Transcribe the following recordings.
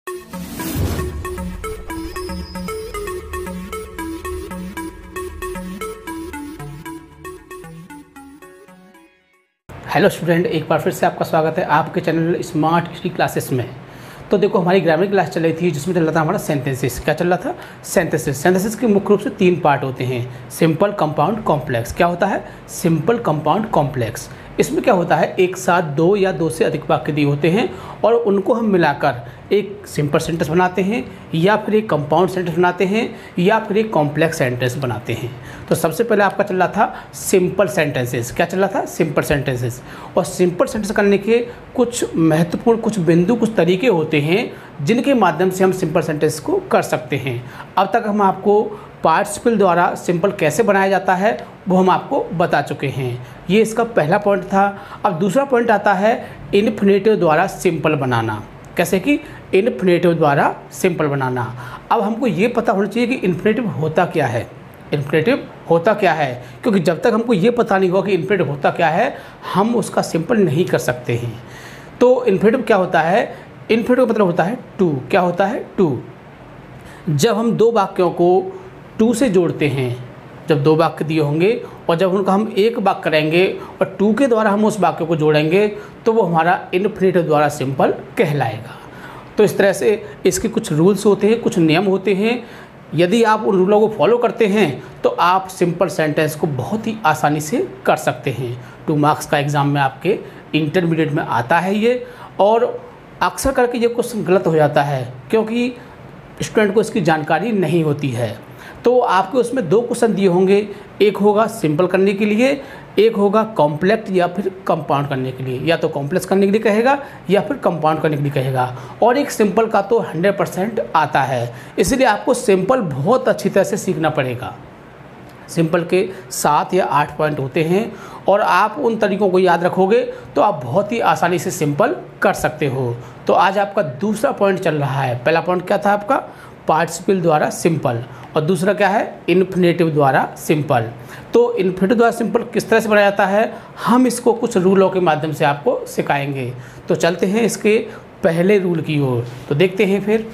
Hello student, एक बार फिर से आपका स्वागत है आपके चैनल स्मार्ट हिस्ट्री क्लासेस में। तो देखो, हमारी ग्रामर क्लास चल रही थी जिसमें चल रहा था हमारा सेंटेंसेस। क्या चल रहा था? सेंटेंसेस के मुख्य रूप से 3 पार्ट होते हैं, सिंपल, कंपाउंड, कॉम्प्लेक्स। क्या होता है? Simple, compound, complex. इसमें क्या होता है, एक साथ 2 या 2 से अधिक वाक्य दिए होते हैं और उनको हम मिलाकर एक सिंपल सेंटेंस बनाते हैं या फिर एक कंपाउंड सेंटेंस बनाते हैं या फिर एक कॉम्प्लेक्स सेंटेंस बनाते हैं। तो सबसे पहले आपका चल रहा था सिंपल सेंटेंसेस। क्या चल रहा था? Simple sentences. और सिंपल सेंटेंस करने के कुछ महत्वपूर्ण, कुछ बिंदु, कुछ तरीके होते हैं जिनके माध्यम से हम सिंपल सेंटेंस को कर सकते हैं। अब तक हम आपको पार्टिसिपल द्वारा सिंपल कैसे बनाया जाता है वो हम आपको बता चुके हैं। ये इसका पहला पॉइंट था। अब दूसरा पॉइंट आता है इन्फिनेटिव द्वारा सिंपल बनाना। कैसे कि इन्फिनेटिव द्वारा सिंपल बनाना। अब हमको ये पता होना चाहिए कि इन्फिनेटिव होता क्या है। इन्फिनेटिव होता क्या है, क्योंकि जब तक हमको ये पता नहीं होगा कि इन्फिनेटिव होता क्या है, हम उसका सिंपल नहीं कर सकते हैं। तो इन्फिनेटिव क्या होता है? इन्फिनेटिव मतलब होता है टू। क्या होता है? टू। जब हम 2 वाक्यों को 2 से जोड़ते हैं, जब 2 वाक्य दिए होंगे और जब उनका हम एक वाक्य करेंगे और 2 के द्वारा हम उस वाक्य को जोड़ेंगे तो वो हमारा इन्फिनेटिव द्वारा सिंपल कहलाएगा। तो इस तरह से इसके कुछ रूल्स होते हैं, कुछ नियम होते हैं। यदि आप उन रूलों को फॉलो करते हैं तो आप सिंपल सेंटेंस को बहुत ही आसानी से कर सकते हैं। 2 मार्क्स का एग्ज़ाम में आपके इंटरमीडिएट में आता है ये, और अक्सर करके ये क्वेश्चन गलत हो जाता है क्योंकि स्टूडेंट को इसकी जानकारी नहीं होती है। तो आपके उसमें 2 क्वेश्चन दिए होंगे, एक होगा सिंपल करने के लिए, एक होगा कॉम्प्लेक्स या फिर कंपाउंड करने के लिए। या तो कॉम्प्लेक्स करने के लिए कहेगा या फिर कंपाउंड करने के लिए कहेगा। और एक सिंपल का तो 100% आता है, इसलिए आपको सिंपल बहुत अच्छी तरह से सीखना पड़ेगा। सिंपल के 7 या 8 पॉइंट होते हैं और आप उन तरीकों को याद रखोगे तो आप बहुत ही आसानी से सिंपल कर सकते हो। तो आज आपका दूसरा पॉइंट चल रहा है। पहला पॉइंट क्या था आपका? पार्टिसिपल द्वारा सिंपल, और दूसरा क्या है? इन्फिनेटिव द्वारा सिंपल। तो इन्फिनेटिव द्वारा सिंपल किस तरह से बनाया जाता है, हम इसको कुछ रूलों के माध्यम से आपको सिखाएंगे। तो चलते हैं इसके पहले रूल की ओर। तो देखते हैं फिर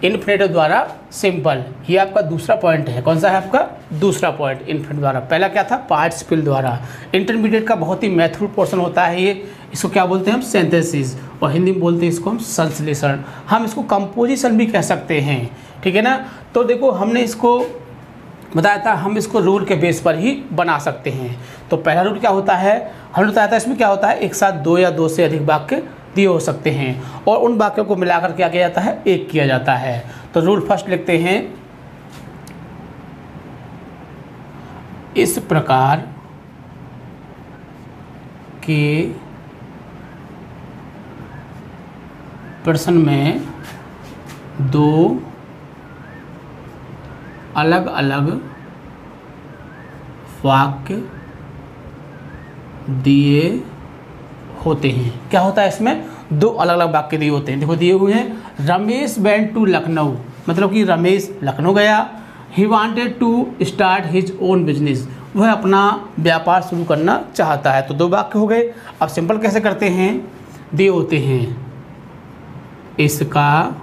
इन्फिनेटिव द्वारा सिंपल। ये आपका दूसरा पॉइंट है। कौन सा है आपका? दूसरा पॉइंट, इन्फिनेटिव द्वारा। पहला क्या था? पार्टिसिपल द्वारा। इंटरमीडिएट का बहुत ही महत्वपूर्ण पोर्शन होता है ये। इसको क्या बोलते हैं हम? सिंथेसिस, और हिंदी में बोलते हैं इसको हम संश्लेषण। हम इसको कंपोजिशन भी कह सकते हैं, ठीक है ना। तो देखो, हमने इसको बताया था, हम इसको रूल के बेस पर ही बना सकते हैं। तो पहला रूल क्या होता है? हमने बताया था इसमें क्या होता है, एक साथ 2 या 2 से अधिक वाक्य दिए हो सकते हैं और उन वाक्यों को मिलाकर क्या किया जाता है? एक किया जाता है। तो रूल फर्स्ट लिखते हैं, इस प्रकार के प्रश्न में 2 अलग अलग वाक्य दिए होते हैं। क्या होता है इसमें? 2 अलग अलग वाक्य दिए होते हैं। देखो दिए हुए हैं, रमेश वेंट टू लखनऊ, मतलब कि रमेश लखनऊ गया। He wanted to start his own business, वह अपना व्यापार शुरू करना चाहता है। तो 2 वाक्य हो गए। अब सिंपल कैसे करते हैं? दिए होते हैं, इसका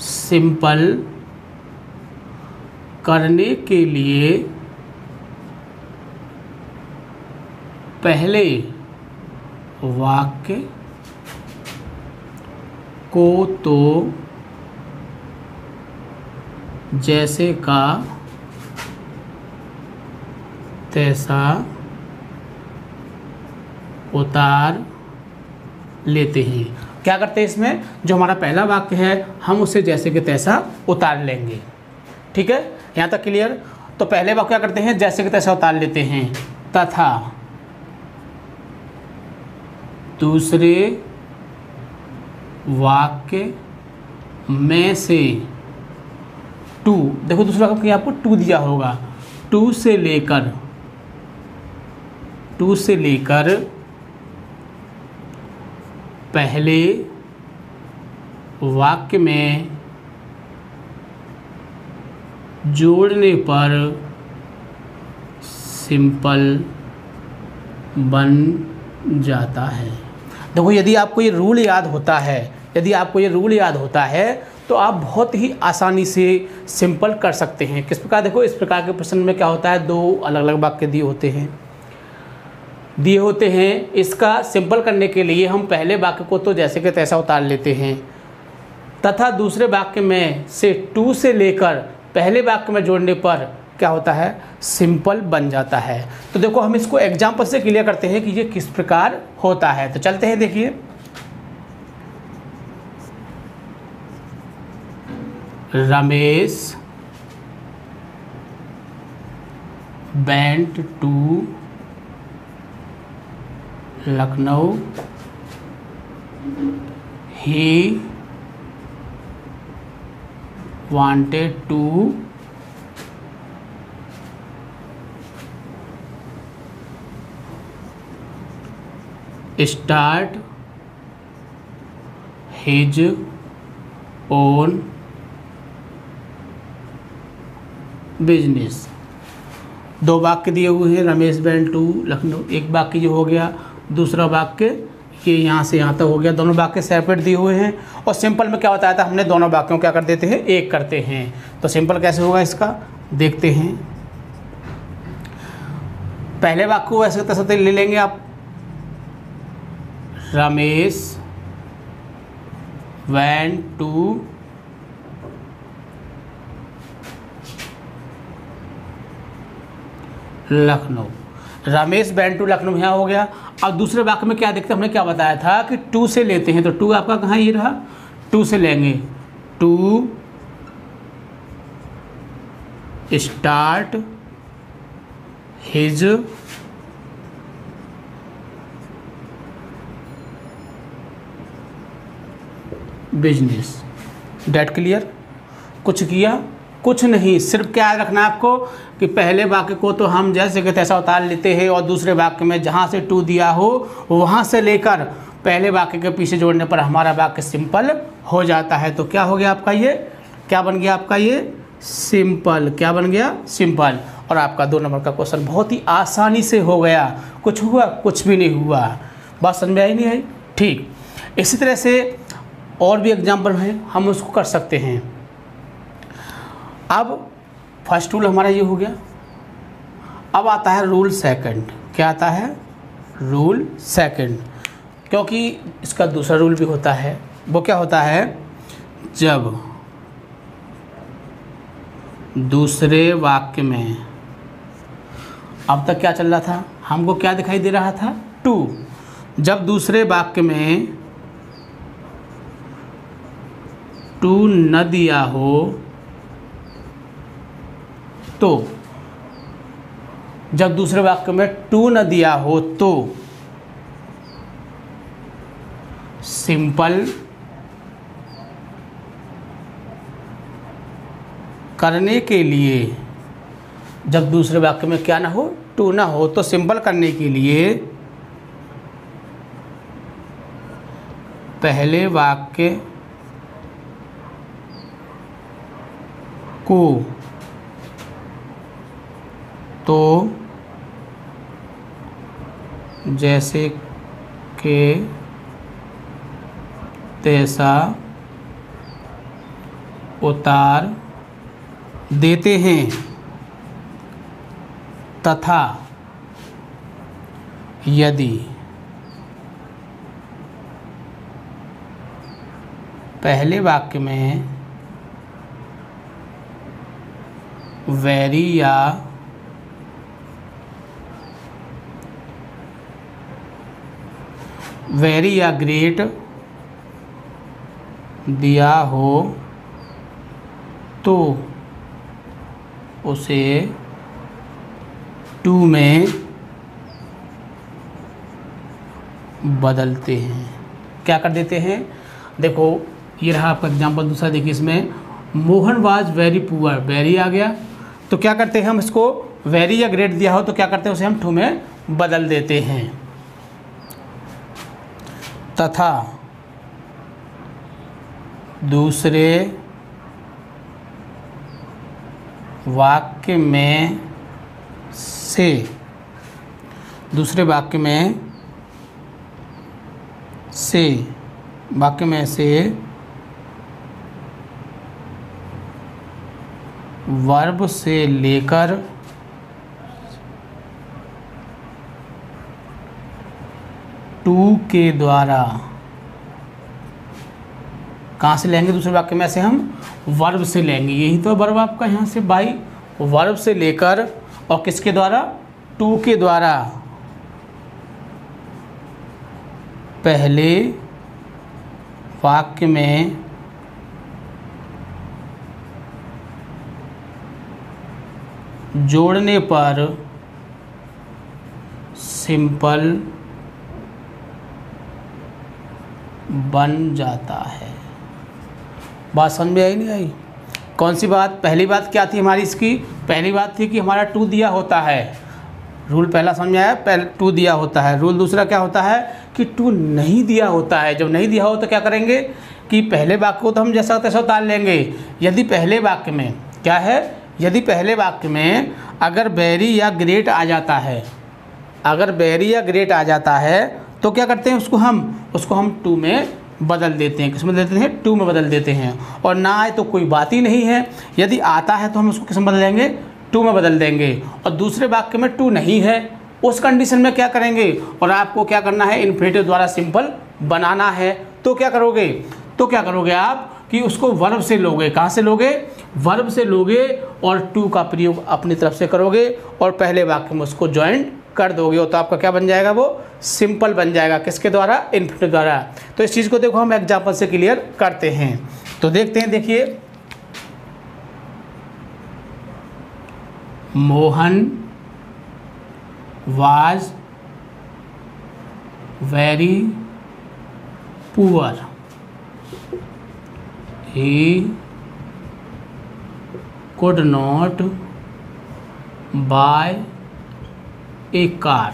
सिंपल करने के लिए पहले वाक्य को तो जैसे का तैसा उतार लेते हैं। क्या करते हैं इसमें? जो हमारा पहला वाक्य है हम उसे जैसे कि तैसा उतार लेंगे। ठीक है, यहाँ तक क्लियर। तो पहले वाक्य क्या करते हैं? जैसे कि तैसा उतार लेते हैं। तथा दूसरे वाक्य में से 2, देखो दूसरा वाक्य आपको 2 दिया होगा, 2 से लेकर पहले वाक्य में जोड़ने पर सिंपल बन जाता है। देखो यदि आपको ये रूल याद होता है, यदि आपको ये रूल याद होता है तो आप बहुत ही आसानी से सिंपल कर सकते हैं। किस प्रकार, देखो इस प्रकार के प्रश्न में क्या होता है, दो अलग अलग वाक्य दिए होते हैं। इसका सिंपल करने के लिए हम पहले वाक्य को तो जैसे कि तैसा उतार लेते हैं तथा दूसरे वाक्य में से टू से लेकर पहले वाक्य में जोड़ने पर क्या होता है, सिंपल बन जाता है। तो देखो हम इसको एग्जाम्पल से क्लियर करते हैं कि ये किस प्रकार होता है। तो चलते हैं, देखिए Ramesh went to Lucknow, he wanted to start his own business. दो वाक्य दिए हुए हैं, रमेश वेंट टू लखनऊ, एक वाक्य जो हो गया, दूसरा वाक्य ये यहाँ से यहाँ तक हो गया। दोनों वाक्य सेपरेट दिए हुए हैं और सिंपल में क्या बताया था हमने, दोनों वाक्यों क्या कर देते हैं, एक करते हैं। तो सिंपल कैसे होगा इसका देखते हैं। पहले वाक्य को ऐसे तैसे ले लेंगे आप, Ramesh went to Lucknow, Ramesh went to Lucknow यहाँ हो गया। अब दूसरे वाक्य में क्या देखते हैं, हमने क्या बताया था कि टू से लेते हैं। तो टू आपका कहाँ ये रहा, टू से लेंगे, to start his business. That clear. कुछ किया कुछ नहीं, सिर्फ क्या याद रखना है आपको कि पहले वाक्य को तो हम जैसे कि तैसा उतार लेते हैं और दूसरे वाक्य में जहाँ से टू दिया हो वहाँ से लेकर पहले वाक्य के पीछे जोड़ने पर हमारा वाक्य सिंपल हो जाता है। तो क्या हो गया आपका, ये क्या बन गया आपका, ये सिंपल। क्या बन गया, सिंपल। और आपका 2 नंबर का क्वेश्चन बहुत ही आसानी से हो गया। कुछ हुआ, कुछ भी नहीं हुआ। बात समझ में आई नहीं आई? ठीक। इसी तरह से और भी एग्जाम्पल हैं, हम उसको कर सकते हैं। अब फर्स्ट रूल हमारा ये हो गया। अब आता है रूल सेकंड। क्या आता है, रूल सेकंड। क्योंकि इसका दूसरा रूल भी होता है। वो क्या होता है, जब दूसरे वाक्य में, अब तक क्या चल रहा था, हमको क्या दिखाई दे रहा था, टू। जब दूसरे वाक्य में टू न दिया हो तो, जब दूसरे वाक्य में टू न दिया हो तो सिंपल करने के लिए, जब दूसरे वाक्य में क्या ना हो, टू ना हो, तो सिंपल करने के लिए पहले वाक्य को तो जैसे के तैसा उतार देते हैं तथा यदि पहले वाक्य में वेरी या ग्रेट दिया हो तो उसे टू में बदलते हैं। क्या कर देते हैं, देखो ये रहा आपका एग्जाम्पल दूसरा। देखिए इसमें Mohan was very poor, very आ गया तो क्या करते हैं हम इसको, वेरी या ग्रेट दिया हो तो क्या करते हैं, उसे हम टू में बदल देते हैं। तथा दूसरे वाक्य में से, दूसरे वाक्य में से, वाक्य में से वर्ब से लेकर टू के द्वारा, कहाँ से लेंगे दूसरे वाक्य में से हम वर्ब से लेंगे, यही तो वर्ब आपका यहाँ से बाई, वर्ब से लेकर और किसके द्वारा, टू के द्वारा पहले वाक्य में जोड़ने पर सिंपल बन जाता है। बात समझ में आई नहीं आई? कौन सी बात? पहली बात क्या थी हमारी इसकी? पहली बात थी कि हमारा टू दिया होता है, रूल पहला समझ में आया, पहले टू दिया होता है। रूल दूसरा क्या होता है कि टू नहीं दिया होता है। जब नहीं दिया हो तो क्या करेंगे कि पहले वाक्य को तो हम जैसा तैसा उतार लेंगे। यदि पहले वाक्य में क्या है, यदि पहले वाक्य में अगर वेरी या ग्रेट आ जाता है, अगर वेरी या ग्रेट आ जाता है तो क्या करते हैं, उसको हम टू में बदल देते हैं। किस में बदल देते हैं? टू में बदल देते हैं। और ना आए तो कोई बात ही नहीं है, यदि आता है तो हम उसको किस में बदल देंगे? टू में बदल देंगे। और दूसरे वाक्य में टू नहीं है, उस कंडीशन में क्या करेंगे, और आपको क्या करना है, इन्फिनेटिव द्वारा सिंपल बनाना है। तो क्या करोगे आप कि उसको वर्ब से लोगे। कहाँ से लोगे? वर्ब से लोगे और टू का प्रयोग अपनी तरफ से करोगे और पहले वाक्य में उसको ज्वाइन कर दोगे, तो आपका क्या बन जाएगा, वो सिंपल बन जाएगा। किसके द्वारा? इन्फिनेटिव द्वारा। तो इस चीज़ को देखो हम एग्जाम्पल से क्लियर करते हैं। तो देखते हैं, देखिए, Mohan was very poor, he could not buy a car।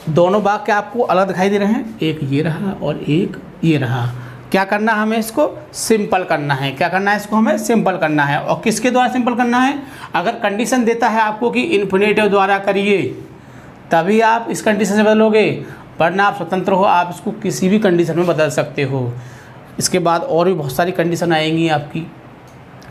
दोनों वाक्य आपको अलग दिखाई दे रहे हैं, एक ये रहा और एक ये रहा। क्या करना है हमें? इसको सिंपल करना है। क्या करना है? इसको हमें सिंपल करना है। और किसके द्वारा सिंपल करना है? अगर कंडीशन देता है आपको कि इन्फिनेटिव द्वारा करिए, तभी आप इस कंडीशन से बदलोगे, वरना आप स्वतंत्र हो, आप इसको किसी भी कंडीशन में बदल सकते हो। इसके बाद और भी बहुत सारी कंडीशन आएंगी आपकी,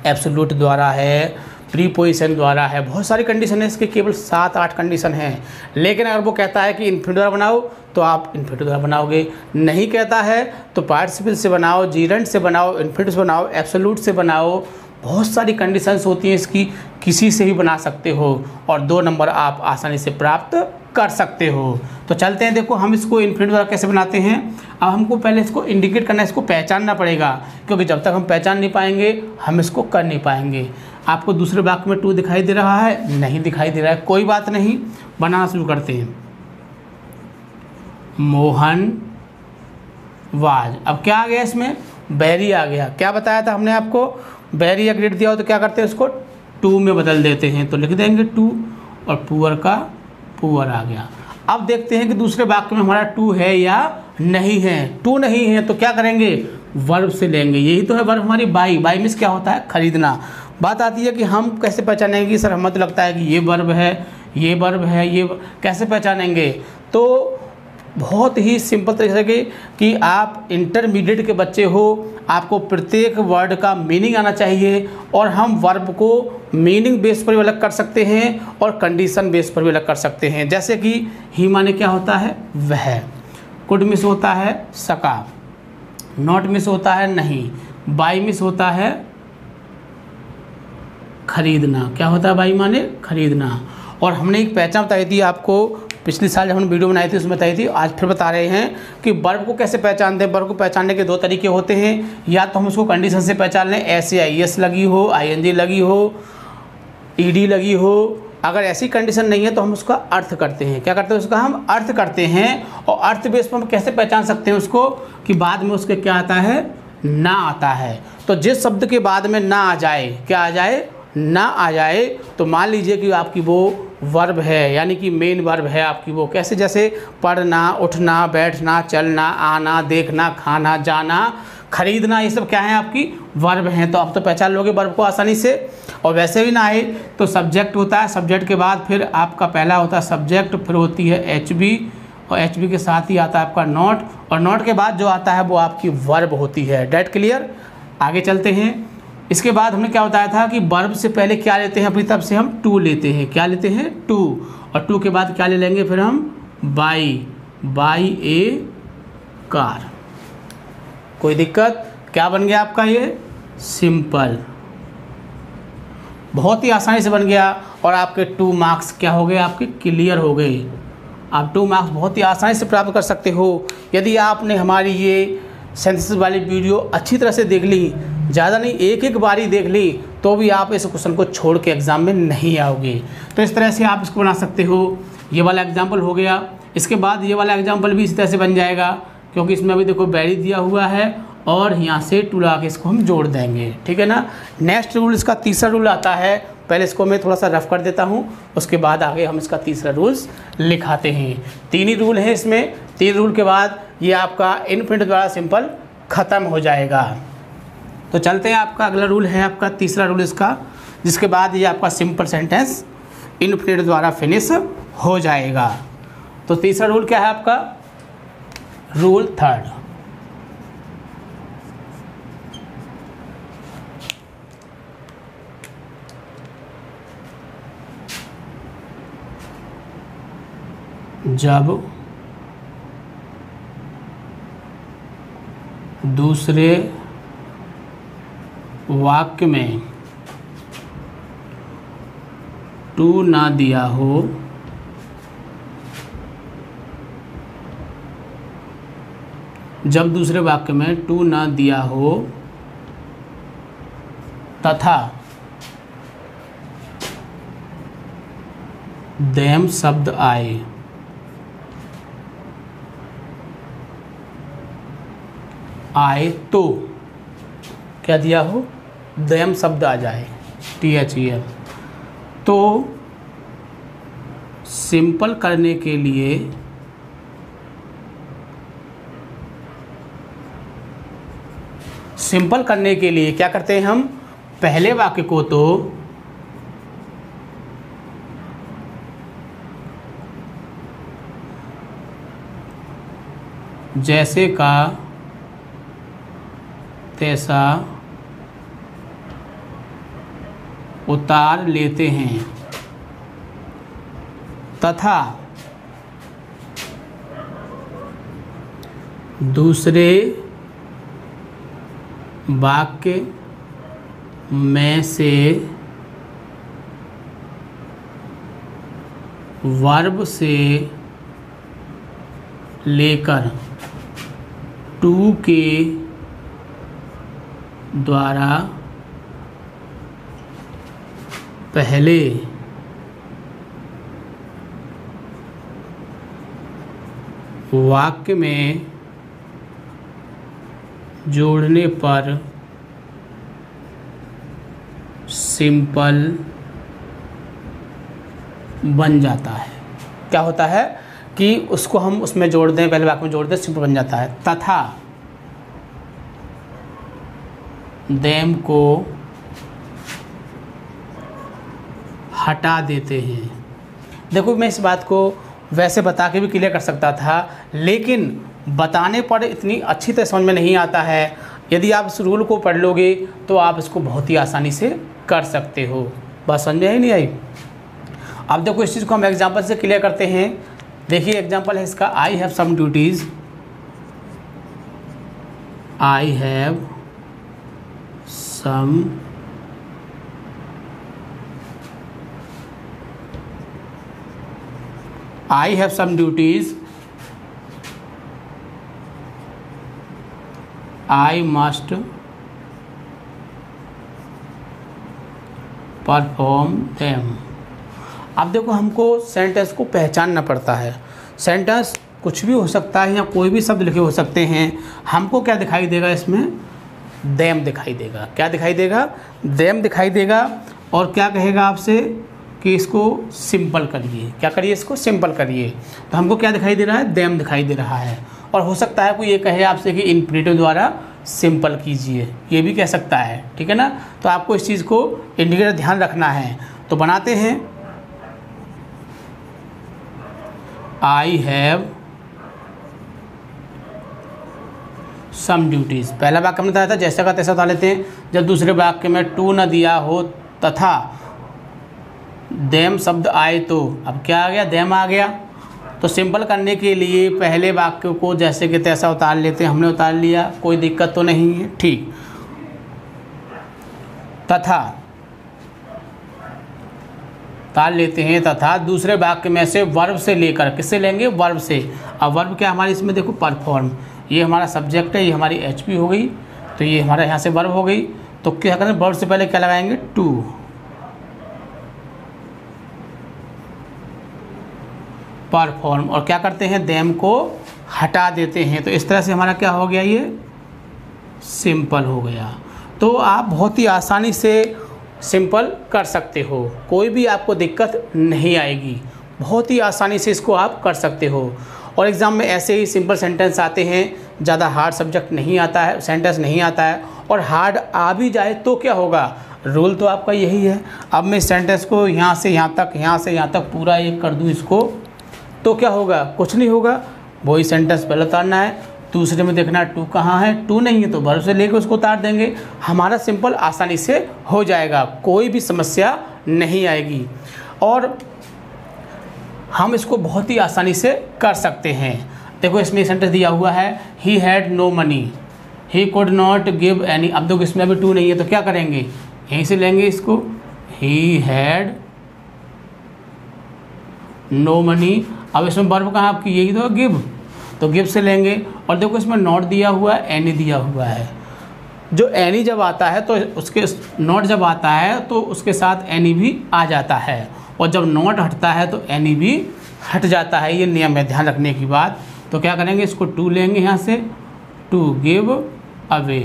एब्सोल्यूट द्वारा है, प्रीपोजिशन द्वारा है, बहुत सारी कंडीशन है। इसके केवल 7-8 कंडीशन हैं। लेकिन अगर वो कहता है कि इन्फिनेटिव द्वारा बनाओ तो आप इन्फिनेटिव द्वारा बनाओगे, नहीं कहता है तो पार्टिसिपल से बनाओ, जीरेंट से बनाओ, इन्फिनेटिव से बनाओ, एब्सोल्यूट से बनाओ। बहुत सारी कंडीशंस होती हैं इसकी, किसी से भी बना सकते हो और 2 नंबर आप आसानी से प्राप्त कर सकते हो। तो चलते हैं, देखो हम इसको इन्फिनेटिव द्वारा कैसे बनाते हैं। अब हमको पहले इसको इंडिकेट करना है, इसको पहचानना पड़ेगा, क्योंकि जब तक हम पहचान नहीं पाएंगे हम इसको कर नहीं पाएंगे। आपको दूसरे वाक्य में टू दिखाई दे रहा है? नहीं दिखाई दे रहा है, कोई बात नहीं, बनाना शुरू करते हैं। मोहन वाज, अब क्या आ गया इसमें? वेरी आ गया। क्या बताया था हमने आपको? वेरी या ग्रेट दिया हो तो क्या करते हैं, उसको टू में बदल देते हैं। तो लिख देंगे टू और पुअर का पुअर आ गया। अब देखते हैं कि दूसरे वाक्य में हमारा टू है या नहीं है। टू नहीं है तो क्या करेंगे? वर्ब से लेंगे। यही तो है वर्ब हमारी बाई। बाई मीन्स क्या होता है? खरीदना। बात आती है कि हम कैसे पहचानेंगे कि सर हमें तो लगता है कि ये वर्ब है, ये वर्ब है, ये कैसे पहचानेंगे? तो बहुत ही सिंपल तरीके से कि आप इंटरमीडिएट के बच्चे हो, आपको प्रत्येक वर्ड का मीनिंग आना चाहिए और हम वर्ब को मीनिंग बेस पर भी अलग कर सकते हैं और कंडीशन बेस पर भी अलग कर सकते हैं। जैसे कि ही माने क्या होता है? वह, कुड मिस होता है सका, नॉट मिस होता है नहीं, बाई मिस होता है खरीदना। क्या होता है बाई माने? खरीदना। और हमने एक पहचान बताई थी आपको पिछले साल जब हमने वीडियो बनाई थी उसमें बताई थी, आज फिर बता रहे हैं कि वर्ब को कैसे पहचानते हैं। वर्ब को पहचानने के 2 तरीके होते हैं, या तो हम उसको कंडीशन से पहचान लें, ऐसे IS लगी हो, ING लगी हो, ED लगी हो। अगर ऐसी कंडीशन नहीं है तो हम उसका अर्थ करते हैं। क्या करते हैं? उसका हम अर्थ करते हैं। और अर्थ बेस पर हम कैसे पहचान सकते हैं उसको कि बाद में उसके क्या आता है? ना आता है। तो जिस शब्द के बाद में ना आ जाए, क्या आ जाए? ना आ जाए, तो मान लीजिए कि आपकी वो वर्ब है, यानी कि मेन वर्ब है आपकी वो। कैसे? जैसे पढ़ना, उठना, बैठना, चलना, आना, देखना, खाना, जाना, खरीदना, ये सब क्या है? आपकी वर्ब हैं। तो आप तो पहचान लोगे वर्ब को आसानी से। और वैसे भी ना आए तो सब्जेक्ट होता है, सब्जेक्ट के बाद फिर आपका पहला होता है सब्जेक्ट, फिर होती है HB और एच बी के साथ ही आता है आपका नॉट, और नॉट के बाद जो आता है वो आपकी वर्ब होती है। That clear? आगे चलते हैं। इसके बाद हमने क्या बताया था कि वर्ब से पहले क्या लेते हैं, अपनी तरफ से हम टू लेते हैं। क्या लेते हैं? टू। और टू के बाद क्या ले लेंगे फिर हम? By A car. कोई दिक्कत? क्या बन गया आपका ये? सिंपल। बहुत ही आसानी से बन गया और आपके 2 मार्क्स क्या हो गए? आपके क्लियर हो गए। आप 2 मार्क्स बहुत ही आसानी से प्राप्त कर सकते हो यदि आपने हमारी ये सेंटेंसेस वाली वीडियो अच्छी तरह से देख ली, ज़्यादा नहीं एक बारी देख ली, तो भी आप इस क्वेश्चन को छोड़ के एग्ज़ाम में नहीं आओगे। तो इस तरह से आप इसको बना सकते हो। ये वाला एग्जाम्पल हो गया। इसके बाद ये वाला एग्जाम्पल भी इसी तरह से बन जाएगा, क्योंकि इसमें अभी देखो बैरी दिया हुआ है और यहाँ से टू लगा के इसको हम जोड़ देंगे। ठीक है ना। नेक्स्ट रूल, इसका तीसरा रूल आता है। पहले इसको मैं थोड़ा सा रफ कर देता हूँ, उसके बाद आगे हम इसका तीसरा रूल्स लिखाते हैं। 3 ही रूल हैं इसमें। 3 रूल के बाद ये आपका इनफिनिटिव द्वारा सिंपल ख़त्म हो जाएगा। तो चलते हैं। आपका अगला रूल है आपका तीसरा रूल इसका, जिसके बाद ये आपका सिंपल सेंटेंस इनफिनिटिव द्वारा फिनिश हो जाएगा। तो तीसरा रूल क्या है आपका? रूल 3। जब दूसरे वाक्य में टू ना दिया हो जब दूसरे वाक्य में टू ना दिया हो तथा देम शब्द आए तो क्या दिया हो? देम शब्द आ जाए, THEM, तो सिंपल करने के लिए क्या करते हैं हम? पहले वाक्य को तो जैसे का तैसा उतार लेते हैं तथा दूसरे वाक्य में से वर्ब से लेकर टू के द्वारा पहले वाक्य में जोड़ने पर सिंपल बन जाता है। क्या होता है कि उसको हम उसमें जोड़ दें, पहले वाक्य में जोड़ दें, सिंपल बन जाता है। तथा देम को हटा देते हैं। देखो, मैं इस बात को वैसे बता के भी क्लियर कर सकता था, लेकिन बताने पर इतनी अच्छी तरह समझ में नहीं आता है। यदि आप इस रूल को पढ़ लोगे तो आप इसको बहुत ही आसानी से कर सकते हो। बात समझ में आई नहीं आई? अब देखो, इस चीज़ को हम एग्जांपल से क्लियर करते हैं। देखिए, एग्जांपल है इसका, I have some duties. I have some duties I must perform them। अब देखो, हमको सेंटेंस को पहचानना पड़ता है। सेंटेंस कुछ भी हो सकता है या कोई भी शब्द लिखे हो सकते हैं। हमको क्या दिखाई देगा इसमें? them दिखाई देगा। क्या दिखाई देगा? them दिखाई देगा। और क्या कहेगा आपसे कि इसको सिंपल करिए। क्या करिए? इसको सिंपल करिए। तो हमको क्या दिखाई दे रहा है? them दिखाई दे रहा है। और हो सकता है कोई ये कहे आपसे कि इन्फिनिटिव द्वारा सिंपल कीजिए, ये भी कह सकता है। ठीक है ना। तो आपको इस चीज़ को इंडिकेटर ध्यान रखना है। तो बनाते हैं, आई हैव सम ड्यूटीज़। पहला वाक्य हमने बताया था जैसा का तैसा उतार लेते हैं। जब दूसरे वाक्य में टू न दिया हो तथा देम शब्द आए तो अब क्या आ गया, देम आ गया। तो सिंपल करने के लिए पहले वाक्य को जैसे कि तैसा उतार लेते हैं। हमने उतार लिया, कोई दिक्कत तो नहीं है, ठीक। तथा उतार लेते हैं, तथा दूसरे वाक्य में से वर्ब से लेकर, किससे लेंगे, वर्ब से। अब वर्ब क्या हमारे इसमें देखो, परफॉर्म, ये हमारा सब्जेक्ट है, ये हमारी एचपी हो गई, तो ये हमारा यहाँ से वर्ब हो गई। तो क्या करें, वर्ब से पहले क्या लगाएंगे, टू। परफॉर्म, और क्या करते हैं, देम को हटा देते हैं। तो इस तरह से हमारा क्या हो गया, ये सिंपल हो गया। तो आप बहुत ही आसानी से सिंपल कर सकते हो, कोई भी आपको दिक्कत नहीं आएगी, बहुत ही आसानी से इसको आप कर सकते हो। और एग्ज़ाम में ऐसे ही सिंपल सेंटेंस आते हैं, ज़्यादा हार्ड सब्जेक्ट नहीं आता है, सेंटेंस नहीं आता है। और हार्ड आ भी जाए तो क्या होगा, रूल तो आपका यही है। अब मैं सेंटेंस को यहाँ से यहाँ तक, यहाँ से यहाँ तक पूरा एक कर दूँ इसको, तो क्या होगा, कुछ नहीं होगा। वही सेंटेंस पहले उतारना है, दूसरे में देखना टू कहाँ है, टू नहीं है तो वर्ब से लेकर उसको उतार देंगे। हमारा सिंपल आसानी से हो जाएगा, कोई भी समस्या नहीं आएगी। और हम इसको बहुत ही आसानी से कर सकते हैं। देखो इसमें सेंटेंस दिया हुआ है, he had no money, he could not give any. अब देखो इसमें अभी टू नहीं है तो क्या करेंगे, यहीं से लेंगे इसको, ही हैड नो मनी। अब इसमें वर्ब कहाँ आपकी, यही तो गिव, तो गिव से लेंगे। और देखो इसमें नॉट दिया हुआ है, एनी दिया हुआ है। जो एनी जब आता है तो उसके, नॉट जब आता है तो उसके साथ एनी भी आ जाता है, और जब नॉट हटता है तो एनी भी हट जाता है। ये नियम है, ध्यान रखने की बात। तो क्या करेंगे, इसको टू लेंगे यहाँ से, टू गिव अवे।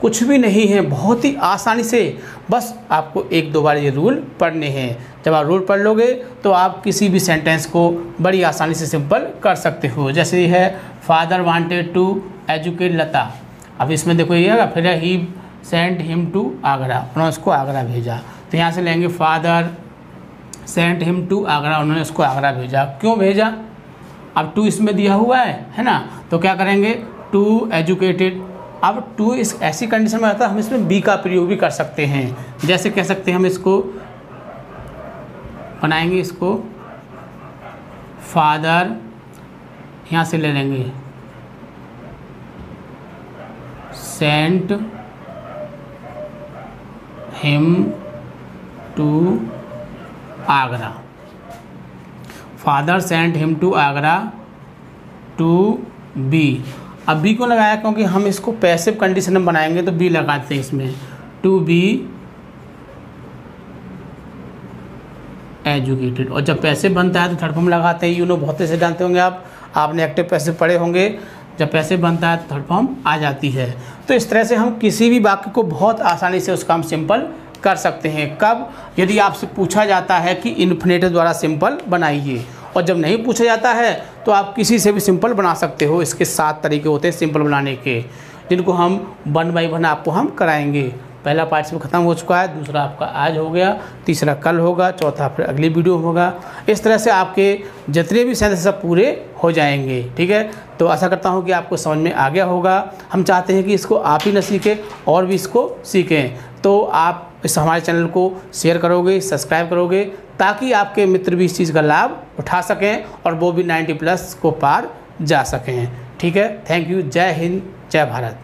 कुछ भी नहीं है, बहुत ही आसानी से, बस आपको एक दो बार ये रूल पढ़ने हैं। जब आप रूल पढ़ लोगे तो आप किसी भी सेंटेंस को बड़ी आसानी से सिंपल कर सकते हो। जैसे है, father wanted to educate Lata. अब इसमें देखो ये फिर he sent him to Agra, उन्होंने उसको आगरा भेजा। तो यहाँ से लेंगे, father sent him to Agra, उन्होंने उसको आगरा भेजा। क्यों भेजा, अब टू इसमें दिया हुआ है ना, तो क्या करेंगे, टू एजुकेटेड। अब टू इस ऐसी कंडीशन में आता है, हम इसमें बी का प्रयोग भी कर सकते हैं। जैसे कह सकते हैं, हम इसको बनाएंगे, इसको फादर, यहाँ से ले लेंगे sent him to Agra. Father sent him to Agra to be. अब बी क्यों लगाया, क्योंकि हम इसको पैसिव कंडीशन में बनाएंगे तो बी लगाते हैं इसमें, टू बी एजुकेटेड। और जब पैसिव बनता है तो थर्ड फॉर्म लगाते हैं, यू नो, बहुत से जानते होंगे आप, आपने एक्टिव पैसिव पढ़े होंगे। जब पैसिव बनता है तो थर्ड फॉर्म आ जाती है। तो इस तरह से हम किसी भी वाक्य को बहुत आसानी से उसका हम सिंपल कर सकते हैं। कब, यदि आपसे पूछा जाता है कि इन्फिनेटिव द्वारा सिंपल बनाइए, और जब नहीं पूछा जाता है तो आप किसी से भी सिंपल बना सकते हो। इसके 7 तरीके होते हैं सिंपल बनाने के, जिनको हम 1 बाय 1 आपको हम कराएंगे। पहला पार्ट इसमें ख़त्म हो चुका है, दूसरा आपका आज हो गया, तीसरा कल होगा, चौथा फिर अगली वीडियो होगा। इस तरह से आपके जितने भी सेंटेंस सब पूरे हो जाएंगे, ठीक है। तो आशा करता हूँ कि आपको समझ में आ गया होगा। हम चाहते हैं कि इसको आप ही न सीखें और भी इसको सीखें, तो आप इस हमारे चैनल को शेयर करोगे, सब्सक्राइब करोगे, ताकि आपके मित्र भी इस चीज़ का लाभ उठा सकें और वो भी 90+ को पार जा सकें, ठीक है। थैंक यू, जय हिंद, जय भारत।